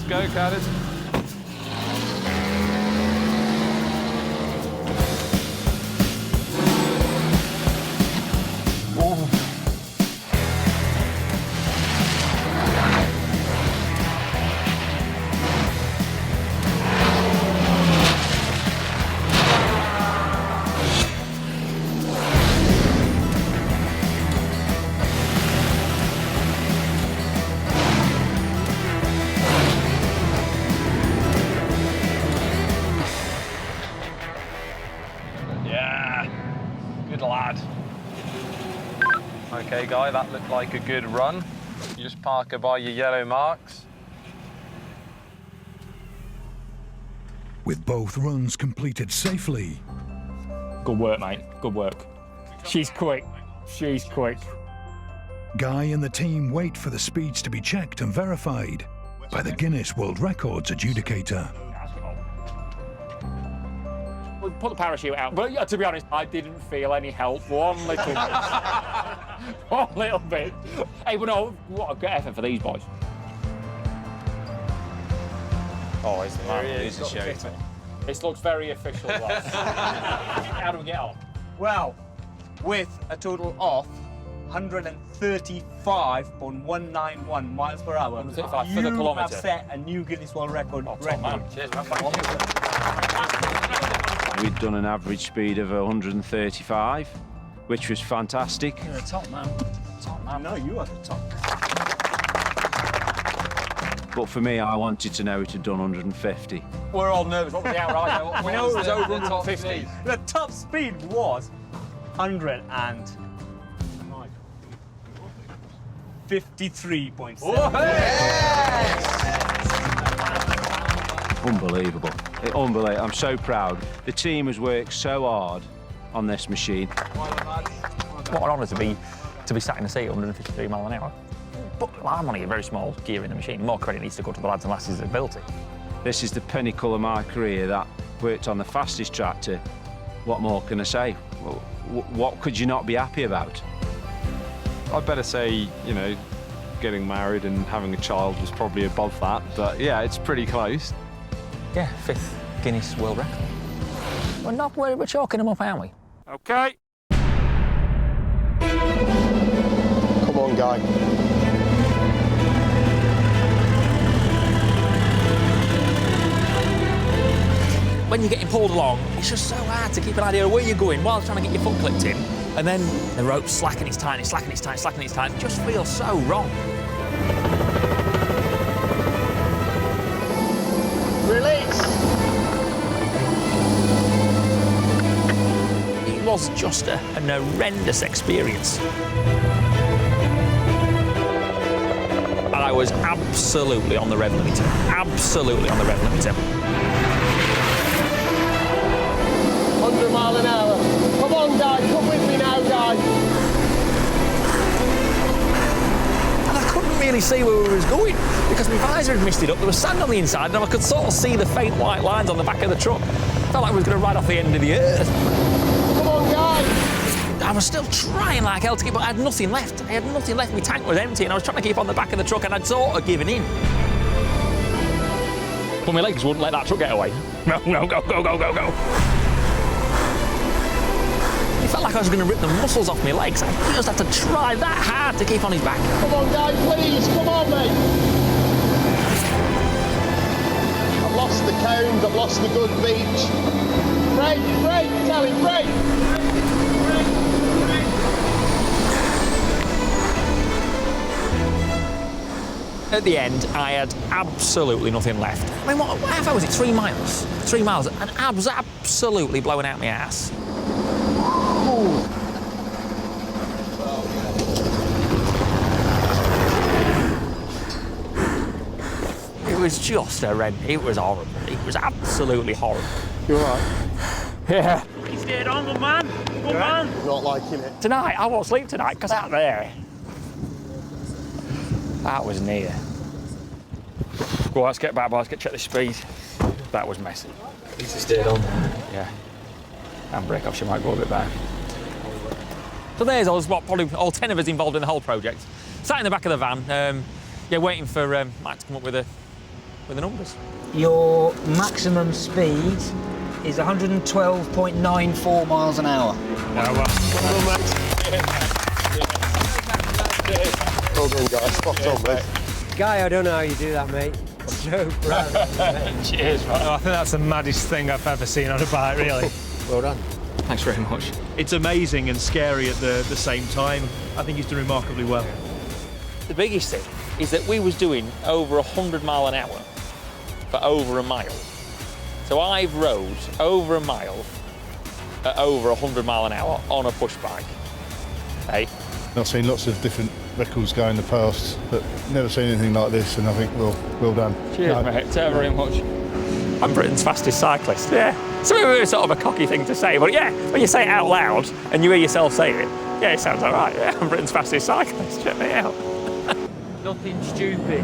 go, Curtis. Good lad. Okay, Guy, that looked like a good run. You just park her by your yellow marks. With both runs completed safely. Good work, mate. Good work. She's quick. She's quick. Guy and the team wait for the speeds to be checked and verified by the Guinness World Records adjudicator. We put the parachute out, but to be honest, I didn't feel any help one little bit. One little bit. Hey, but no, what a good effort for these boys. Oh, it's the man. He's a show. This looks very official, Ross. How do we get on? Well, with a total of 135.191 miles per hour, 135 for the you kilometre. have set a new Guinness World Record. Top man. Cheers, man. We'd done an average speed of 135, which was fantastic. You're a top man. Top man. No, you are the top. But for me, I wanted to know it had done 150. We're all nervous. What was the outright? We know it was over 150. The top speed was 153.7. Unbelievable. Unbelievable. I'm so proud. The team has worked so hard on this machine. What an honour to be sat in the seat at 153 mile an hour. But I'm only a very small gear in the machine. More credit needs to go to the lads and lasses that built it. This is the pinnacle of my career, that worked on the fastest tractor. What more can I say? What could you not be happy about? I'd better say, you know, getting married and having a child was probably above that, but yeah, it's pretty close. Yeah, 5th Guinness World Record. We're chalking them up, aren't we? Okay. Come on, Guy. When you're getting pulled along, it's just so hard to keep an idea of where you're going while trying to get your foot clipped in. And then the rope's slacking its tight, it's slacking its tight, slacking its tight. It just feels so wrong. Release. It was just an horrendous experience. And I was absolutely on the rev limiter. Absolutely on the rev limiter. 100 mile an hour. Come on, Guy. Come with me now, Guy. And I couldn't really see where we was going because my visor had misted up. There was sand on the inside and I could sort of see the faint white lines on the back of the truck. Felt like we was going to ride off the end of the earth. Come on, Guy. I was still trying like hell to keep, but I had nothing left. I had nothing left. My tank was empty and I was trying to keep on the back of the truck and I'd sort of given in. But my legs wouldn't let that truck get away. No, go, go, go, go, go. It felt like I was going to rip the muscles off my legs. I just had to try that hard to keep on his back. Come on, Guy, please. Come on, mate. I've lost the cones. I've lost the good beach. Brake, brake, tell him, brake. At the end, I had absolutely nothing left. I mean, how far was it? 3 miles? 3 miles, and I was absolutely blowing out my ass. It was just horrendous. It was horrible. It was absolutely horrible. You all right? Yeah. He's dead on, good man. Good man. Not liking it. Tonight, I won't sleep tonight, because out there, that was near. Go on, let's get back, boys. Let's check the speed. That was messy. He's just dead on. Yeah. Handbrake off, she might go a bit better. So there's us, probably all 10 of us involved in the whole project. Sat in the back of the van, yeah, waiting for Mike to come up with a with the numbers. Your maximum speed is 112.94 miles an hour. Well done, guys. Spot on, mate. Guy, I don't know how you do that, mate. So proud of you, mate. Cheers, man. I think that's the maddest thing I've ever seen on a bike, really. Well done. Thanks very much. It's amazing and scary at the same time. I think he's done remarkably well. The biggest thing is that we was doing over 100 mile an hour for over a mile. So I've rode over a mile at over 100 mile an hour on a push bike. Hey? I've seen lots of different records go in the past, but never seen anything like this, and I think well done. Cheers, mate. Thank you very much. I'm Britain's fastest cyclist, yeah. So it was sort of a cocky thing to say, but yeah, when you say it out loud and you hear yourself say it, yeah, it sounds all right, yeah. I'm Britain's fastest cyclist, check me out. Nothing stupid.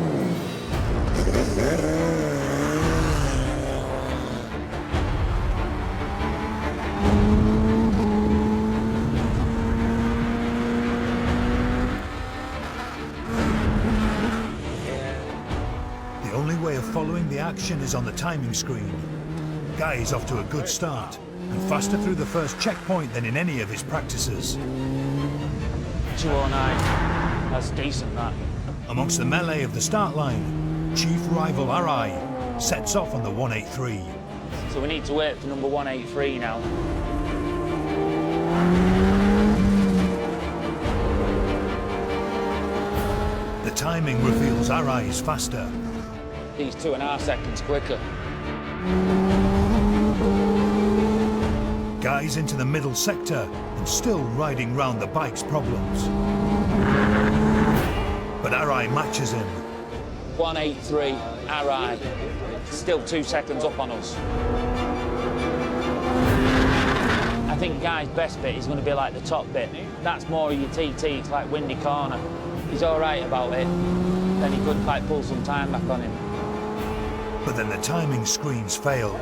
The only way of following the action is on the timing screen. Guy is off to a good start and faster through the first checkpoint than in any of his practices. 209. That's decent, that. Amongst the melee of the start line, chief rival Arai sets off on the 183. So we need to wait for number 183 now. The timing reveals Arai is faster. He's 2.5 seconds quicker. Guy's into the middle sector and still riding round the bike's problems. But Arai matches him. 183, Arai. Still 2 seconds up on us. I think Guy's best bit is going to be like the top bit. That's more of your TT, it's like windy corner. He's all right about it. Then he could like pull some time back on him. But then the timing screens fail.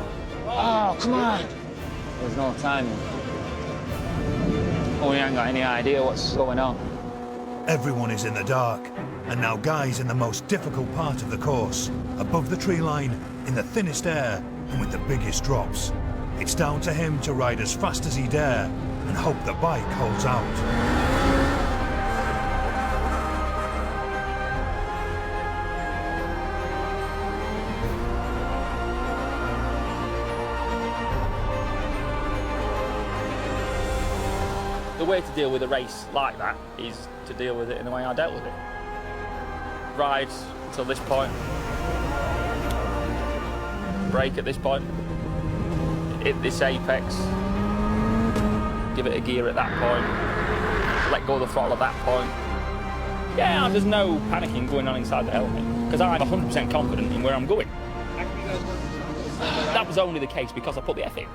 Oh, come on! There's no timing. Oh, we ain't got any idea what's going on. Everyone is in the dark, and now Guy's in the most difficult part of the course, above the tree line, in the thinnest air, and with the biggest drops. It's down to him to ride as fast as he dare, and hope the bike holds out. The way to deal with a race like that is to deal with it in the way I dealt with it. Ride till this point, brake at this point, hit this apex, give it a gear at that point, let go of the throttle at that point. Yeah, there's no panicking going on inside the helmet because I'm 100% confident in where I'm going. That was only the case because I put the F in.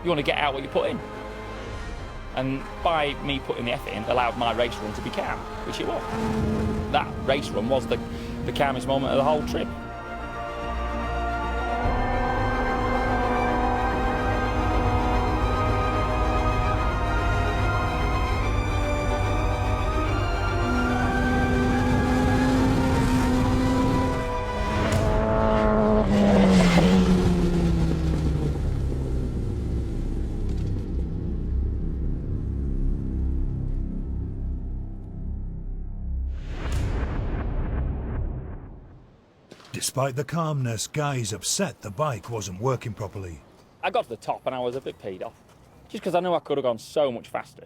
You want to get out what you put in. And by me putting the F in, allowed my race run to be calm, which it was. That race run was the calmest moment of the whole trip. Despite the calmness, Guy's upset the bike wasn't working properly. I got to the top and I was a bit peed off, just because I knew I could have gone so much faster.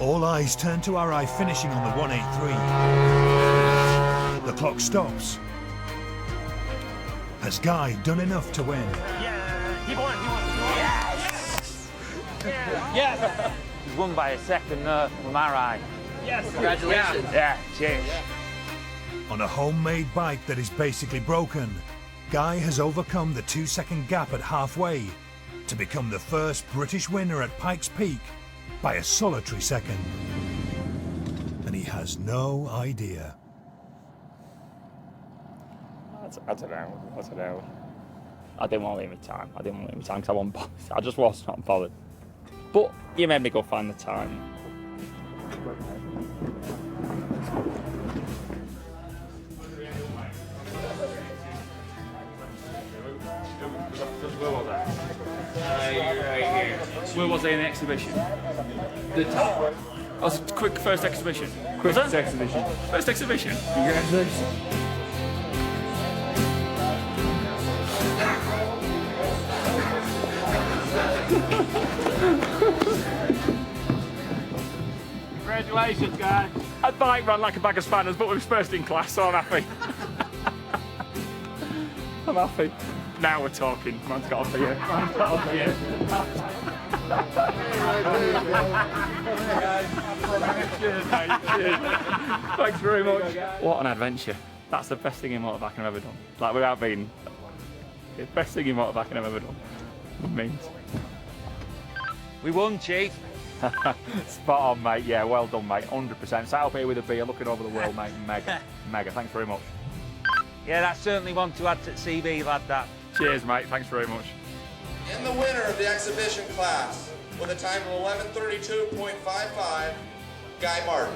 All eyes turn to Arai finishing on the 183. The clock stops. Has Guy done enough to win? Yeah, he won. Yes! Yeah! He's won by a second from Arai. Yes! Congratulations. Yeah, cheers. On a homemade bike that is basically broken, Guy has overcome the 2-second gap at halfway to become the first British winner at Pikes Peak by a solitary second. And he has no idea. I don't know. I didn't want to leave me time. Because I wasn't bothered. I just was not bothered. But you made me go find the time. Where was I in the exhibition? The top. I was a quick first exhibition. Quickest exhibition. First exhibition. Congratulations. Congratulations, guys. That bike ran like a bag of spanners, but we was first in class, so I'm happy. I'm happy. Now we're talking. Man's got off for you. Man's got off for you. Cheers, mate. Cheers. Thanks very much. What an adventure. That's the best thing in motorbike I've ever done. Like, without being the best thing in motorbike I've ever done. It means. We won, Chief. Spot on, mate. Yeah, well done, mate. 100%. Sat up here with a beer, looking over the world, mate. Mega. Mega. Thanks very much. Yeah, that's certainly one to add to CV, lad, that. Cheers, mate. Thanks very much. And the winner of the exhibition class with a time of 11:32.55, Guy Martin.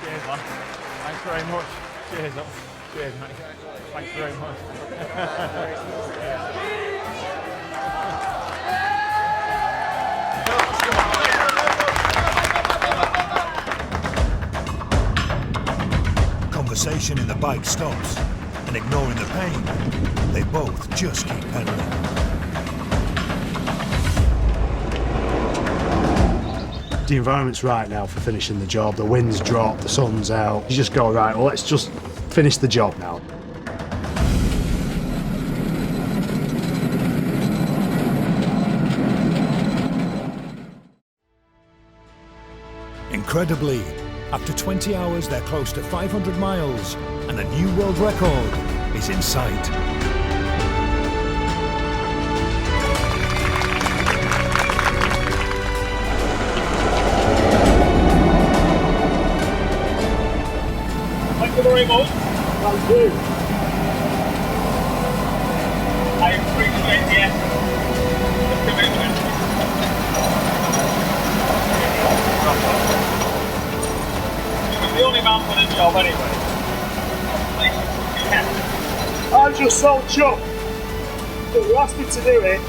Cheers, man. Thanks very much. Cheers, up. Cheers, mate. Thanks very much. Conversation in the bike stops, and ignoring the pain, they both just keep pedaling. The environment's right now for finishing the job. The wind's dropped, the sun's out. You just go, right, well, let's just finish the job now. Incredibly, after 20 hours, they're close to 500 miles, and a new world record is in sight. Thank you very much. Thank you. I appreciate the commitment. You're the only man for the job anyway. I'm just so chuffed that you asked me to do it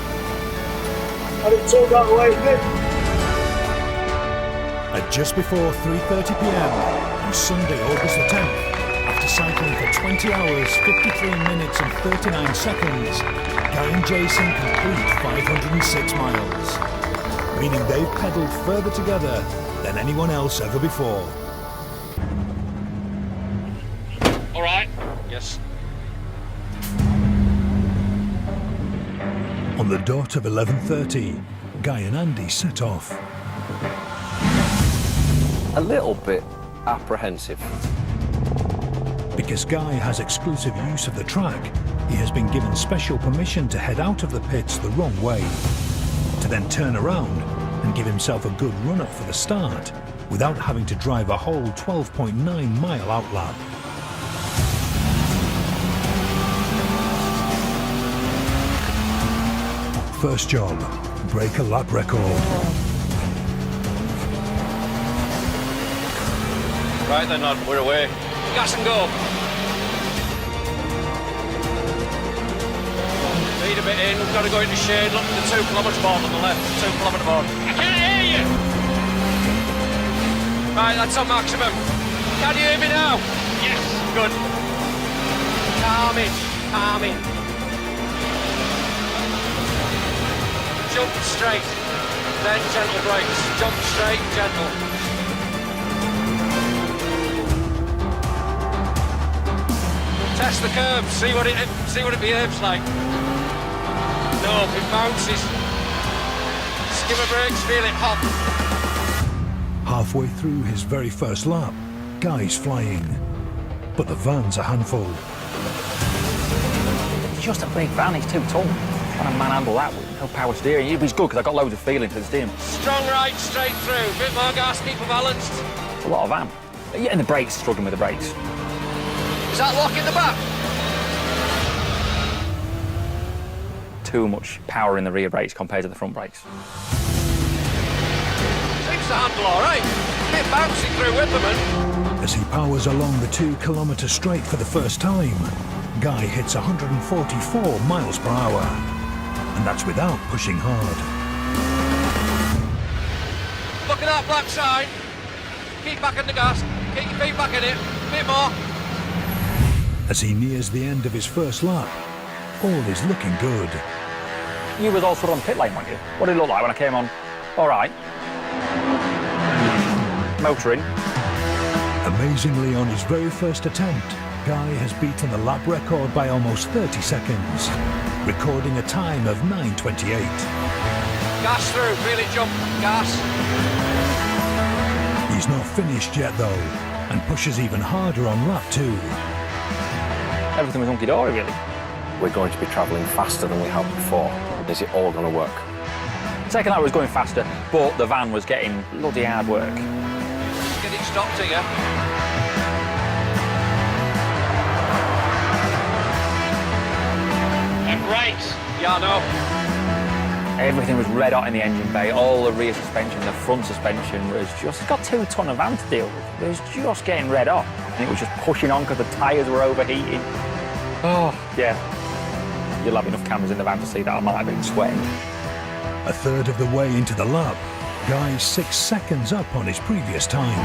and it turned out the way it did. At just before 3:30 p.m. on Sunday, August the 10th, after cycling for 20 hours, 53 minutes and 39 seconds, Guy and Jason complete 506 miles, meaning they've pedalled further together than anyone else ever before. All right. Yes. On the dot of 11:30, Guy and Andy set off. A little bit apprehensive. Because Guy has exclusive use of the track, he has been given special permission to head out of the pits the wrong way, to then turn around and give himself a good run-up for the start, without having to drive a whole 12.9 mile outlap. First job, break a lap record. Right then, lad, we're away. Gas and go. Lead a bit in, we've got to go into shade. Look at the 2 kilometre board on the left, 2 kilometre board. I can't hear you! Right, that's on maximum. Can you hear me now? Yes, good. Calming, calming. Jump straight, then gentle brakes. Jump straight, gentle. Test the curves, see what it behaves like. No, it bounces. Skimmer brakes, feel it hop. Halfway through his very first lap, Guy's flying, but the van's a handful. It's just a big van, he's too tall. Trying to manhandle that with no power steering. He's good because I've got loads of feeling for the steering. Strong right, straight through. Bit more gas, keep her balanced. It's a lot of van. Yeah, and the brakes, struggling with the brakes. Is that lock in the back? Too much power in the rear brakes compared to the front brakes. Seems to handle all right. Bit bouncy through Whipperman. As he powers along the 2 kilometre straight for the first time, Guy hits 144 miles per hour, and that's without pushing hard. Look at that black sign. Keep back in the gas. Keep your feet back in it. A bit more. As he nears the end of his first lap, all is looking good. You was also on pit lane, weren't you? What did it look like when I came on? All right. Motoring. Amazingly, on his very first attempt, Guy has beaten the lap record by almost 30 seconds, recording a time of 9:28. Gas through. Feel it jump. Gas. He's not finished yet though, and pushes even harder on lap 2. Everything was hunky-dory, really. We're going to be travelling faster than we have before. Is it all going to work? Second lap was going faster, but the van was getting bloody hard work. Get it stopped here. And brakes. Yeah, no. Everything was red hot in the engine bay. All the rear suspension, the front suspension was just... It's got 2 ton of van to deal with. It was just getting red hot. And it was just pushing on because the tyres were overheating. Oh, yeah. You'll have enough cameras in the van to see that I might have been sweating. A third of the way into the lap, Guy's 6 seconds up on his previous time.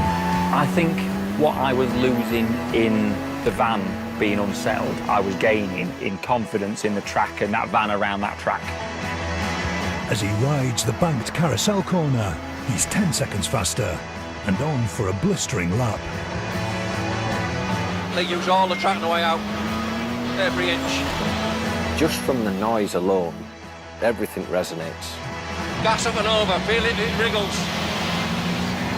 I think what I was losing in the van being unsettled, I was gaining in confidence in the track and that van around that track. As he rides the banked carousel corner, he's 10 seconds faster and on for a blistering lap. They use all the track on the way out. Every inch. Just from the noise alone, everything resonates. Gas up and over. Feel it, it wriggles.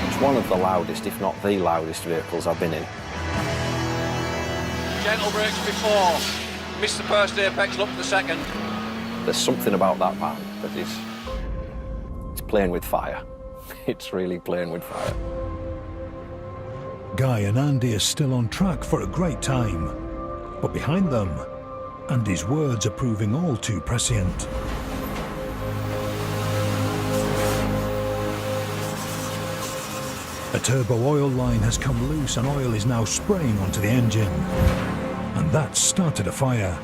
It's one of the loudest, if not the loudest, vehicles I've been in. Gentle brakes before. Missed the first apex, look for the second. There's something about that van that is... It's playing with fire. It's really playing with fire. Guy and Andy are still on track for a great time. But behind them, Andy's words are proving all too prescient. A turbo oil line has come loose and oil is now spraying onto the engine. And that's started a fire.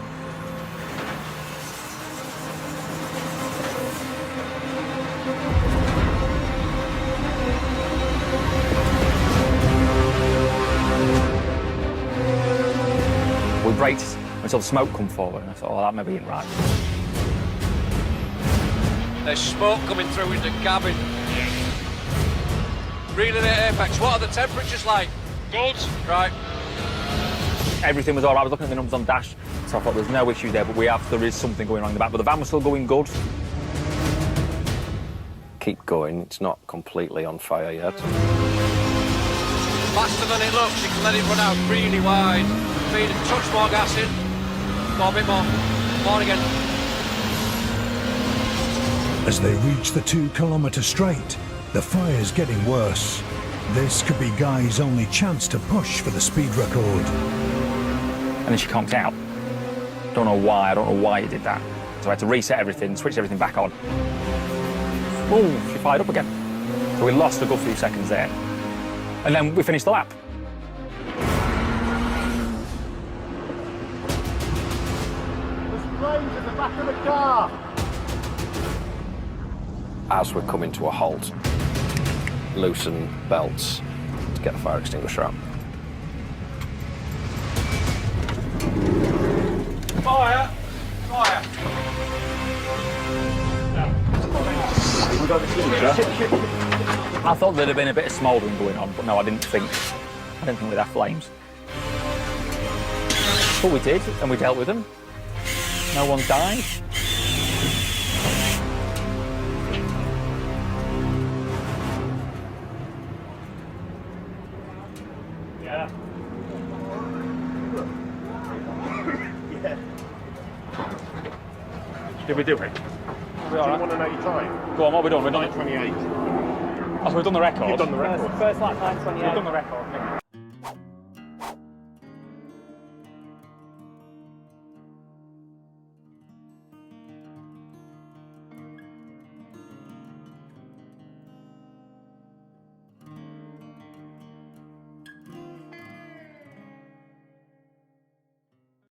We braked until the smoke come forward, and I thought, oh, that maybe ain't right. There's smoke coming through in the cabin. Reeling at apex. What are the temperatures like? Good. Right. Everything was all right. I was looking at the numbers on dash, so I thought there's no issue there, but there is something going on in the back. But the van was still going good. Keep going. It's not completely on fire yet. Faster than it looks. You can let it run out really wide. Feed a touch more gas in. More, a bit more. More again. As they reach the 2-kilometre straight, the fire's getting worse. This could be Guy's only chance to push for the speed record. And then she conked out. Don't know why he did that. So I had to reset everything, switch everything back on. Oh, she fired up again. So we lost a good few seconds there. And then we finished the lap. There's flames at the back of the car. As we're coming to a halt, loosen belts to get the fire extinguisher out. Fire! Fire! I thought there'd have been a bit of smouldering going on, but no, I didn't think we'd have flames. But we did, and we dealt with them. No one died. Yeah. Did we do it? Do you want to know your time? Go on, what have we done? We've done 9:28. Oh, so we've done the record? You've done the record. First lap, 9:28. We've done the record.